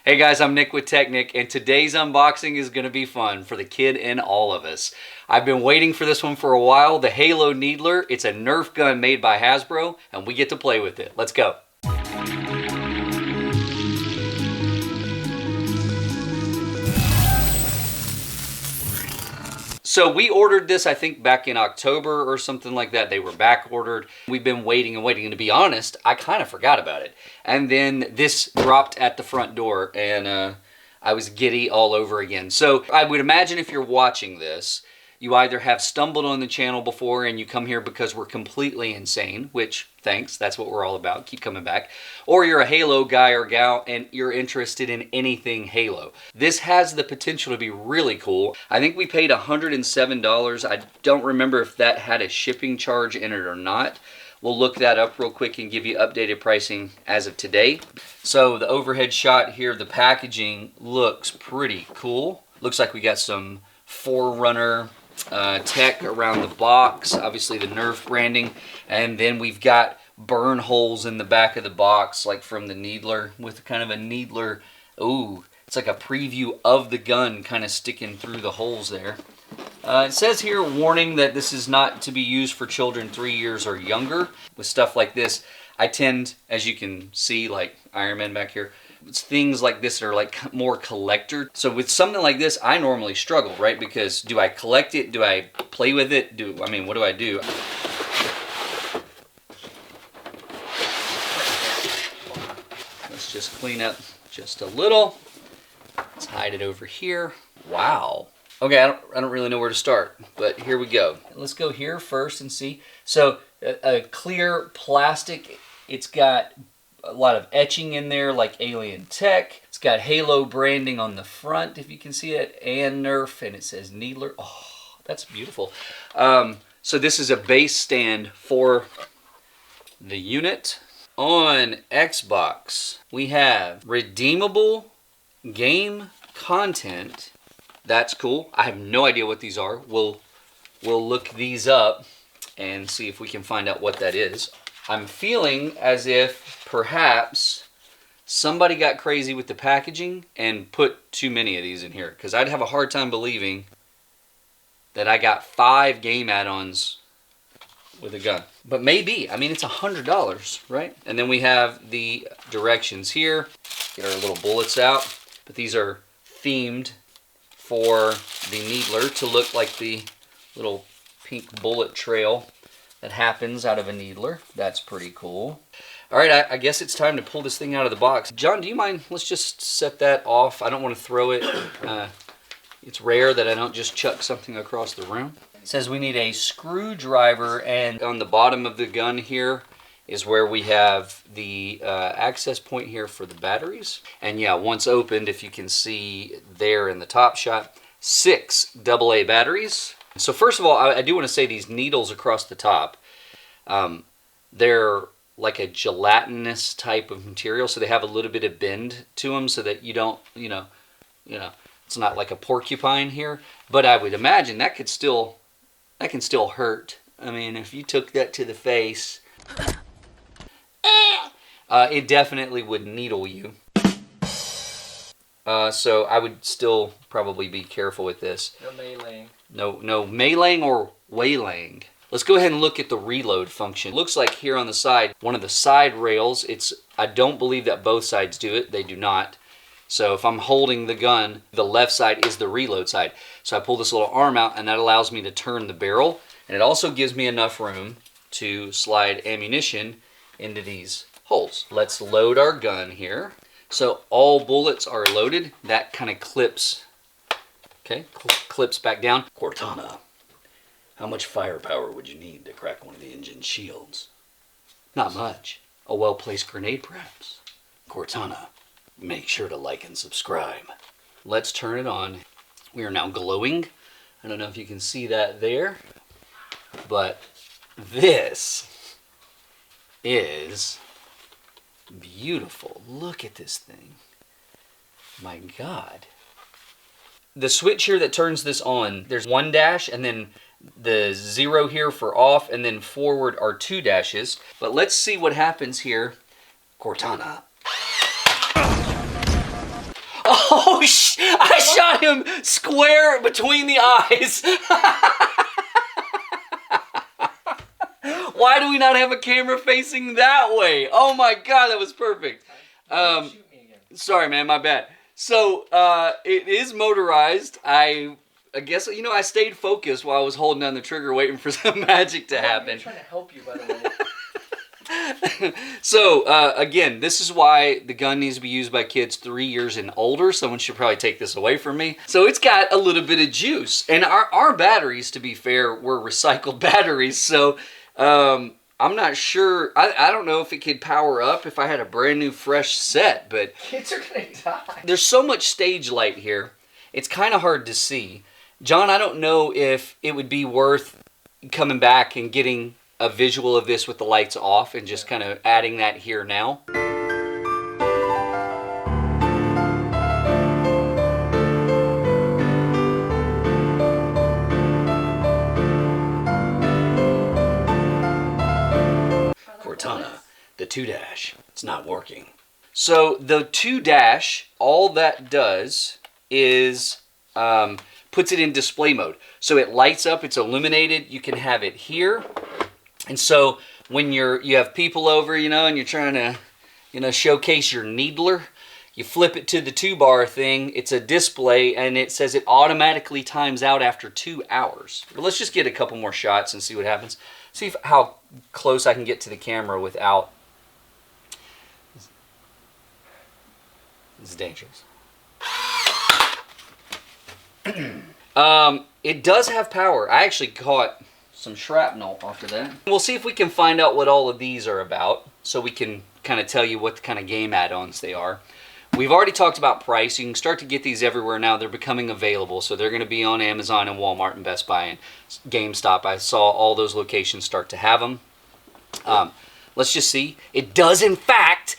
Hey guys, I'm Nick with tech-Nic, and today's unboxing is going to be fun for the kid in all of us. I've been waiting for this one for a while, the Halo Needler. It's a Nerf gun made by Hasbro, and we get to play with it. Let's go. So we ordered this, I think, back in October or something like that. They were back ordered. We've been waiting and waiting, and to be honest, I kind of forgot about it. And then this dropped at the front door, and I was giddy all over again. So I would imagine if you're watching this, you either have stumbled on the channel before and you come here because we're completely insane, which, thanks, that's what we're all about, keep coming back. Or you're a Halo guy or gal and you're interested in anything Halo. This has the potential to be really cool. I think we paid $107. I don't remember if that had a shipping charge in it or not. We'll look that up real quick and give you updated pricing as of today. So the overhead shot here, the packaging looks pretty cool. Looks like we got some Forerunner tech around the box, obviously the Nerf branding, and then we've got burn holes in the back of the box like from the Needler with kind of a Needler, ooh, it's like a preview of the gun kind of sticking through the holes there. It says here, warning that this is not to be used for children 3 years or younger. With stuff like this, I tend, as you can see, like Iron Man back here, it's things like this that are like more collector. So with something like this, I normally struggle, right? Because do I collect it? Do I play with it? What do I do? Let's just clean up just a little. Let's hide it over here. Wow. Okay, I don't really know where to start, but here we go. Let's go here first and see. So a clear plastic, it's got a lot of etching in there like Alien Tech. It's got Halo branding on the front, if you can see it, and Nerf, and it says Needler. Oh, that's beautiful. So this is a base stand for the unit. On Xbox, we have redeemable game content. That's cool. I have no idea what these are. We'll look these up and see if we can find out what that is. I'm feeling as if perhaps somebody got crazy with the packaging and put too many of these in here, because I'd have a hard time believing that I got 5 game add-ons with a gun. But maybe. I mean, it's $100, right? And then we have the directions here. Get our little bullets out. But these are themed for the Needler to look like the little pink bullet trail that happens out of a Needler. That's pretty cool. All right, I guess it's time to pull this thing out of the box. John, do you mind? Let's just set that off. I don't want to throw it. It's rare that I don't just chuck something across the room. It says we need a screwdriver, and on the bottom of the gun here is where we have the access point here for the batteries. And yeah, once opened, if you can see there in the top shot, 6 AA batteries. So first of all, I do want to say these needles across the top, they're like a gelatinous type of material, so they have a little bit of bend to them so that you don't, you know, it's not like a porcupine here. But I would imagine that can still hurt. I mean, if you took that to the face, it definitely would needle you. So I would still probably be careful with this. No meleeing. No meleeing or waylaying. Let's go ahead and look at the reload function. Looks like here on the side, one of the side rails, I don't believe that both sides do it. They do not. So if I'm holding the gun, the left side is the reload side. So I pull this little arm out, and that allows me to turn the barrel. And it also gives me enough room to slide ammunition into these holes. Let's load our gun here. So all bullets are loaded. That kind of clips, okay, clips back down. Cortana, how much firepower would you need to crack one of the engine shields? Not much. A well-placed grenade, perhaps. Cortana, make sure to like and subscribe. Let's turn it on. We are now glowing. I don't know if you can see that there, but this is beautiful. Look at this thing. My God. The switch here that turns this on, there's 1 dash, and then the 0 here for off, and then forward are 2 dashes. But let's see what happens here. Cortana. Oh, I shot him square between the eyes. Why do we not have a camera facing that way? Oh my God, that was perfect. Sorry, man, my bad. So, it is motorized. I guess, you know, I stayed focused while I was holding down the trigger waiting for some magic to happen. I'm trying to help you, by the way. So, again, this is why the gun needs to be used by kids 3 years and older. Someone should probably take this away from me. So it's got a little bit of juice. And our batteries, to be fair, were recycled batteries. So, I'm not sure. I don't know if it could power up if I had a brand new fresh set, but Kids are gonna die. there's so much stage light here. It's kind of hard to see. John, I don't know if it would be worth coming back and getting a visual of this with the lights off and just kind of adding that here now. Cortana, the 2-dash, it's not working. So the 2-dash, all that does is puts it in display mode. So it lights up, it's illuminated, you can have it here. And so when you have people over, you know, and you're trying to, you know, showcase your needler, you flip it to the 2-bar thing, it's a display, and it says it automatically times out after 2 hours. But let's just get a couple more shots and see what happens. See how close I can get to the camera without... This is dangerous. It does have power. I actually caught some shrapnel off of that. We'll see if we can find out what all of these are about, so we can kind of tell you what kind of game add-ons they are. We've already talked about price. You can start to get these everywhere now. They're becoming available, so they're going to be on Amazon and Walmart and Best Buy and GameStop. I saw all those locations start to have them. Let's just see. It does, in fact...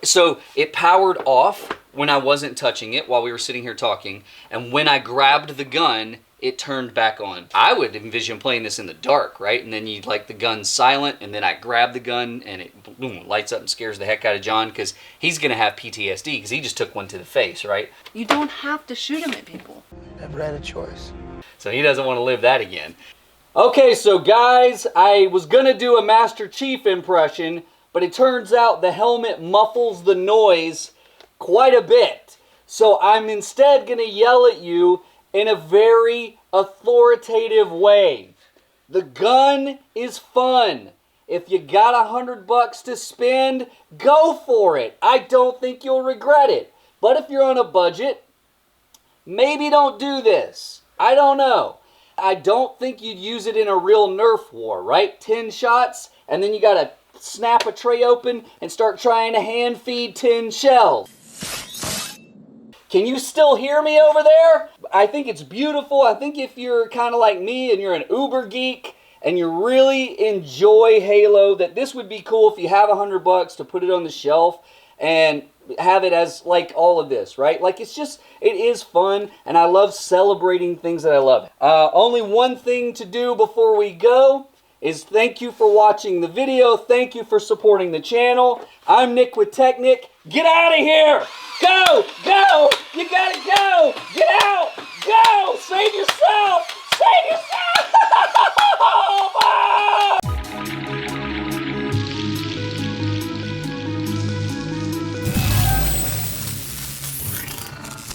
So it powered off when I wasn't touching it while we were sitting here talking, and when I grabbed the gun, it turned back on. I would envision playing this in the dark, right? And then you'd like the gun silent, and then I grab the gun, and it boom, lights up and scares the heck out of John, because he's going to have PTSD, because he just took one to the face, right? You don't have to shoot him at people. Never had a choice. So he doesn't want to live that again. Okay, so guys, I was going to do a Master Chief impression, but it turns out the helmet muffles the noise quite a bit. So I'm instead going to yell at you in a very authoritative way. The gun is fun. If you got $100 to spend, go for it. I don't think you'll regret it. But if you're on a budget, maybe don't do this. I don't know. I don't think you'd use it in a real Nerf war, right? 10 shots, and then you got to snap a tray open and start trying to hand feed 10 shells. Can you still hear me over there? I think it's beautiful. I think if you're kind of like me and you're an uber geek and you really enjoy Halo, that this would be cool if you have $100 to put it on the shelf and have it as like all of this, right? Like it is fun, and I love celebrating things that I love. Only one thing to do before we go is thank you for watching the video. Thank you for supporting the channel. I'm Nick with tech-Nic. Get out of here! Go! Go! You gotta go! Get out! Go! Save yourself! Save yourself!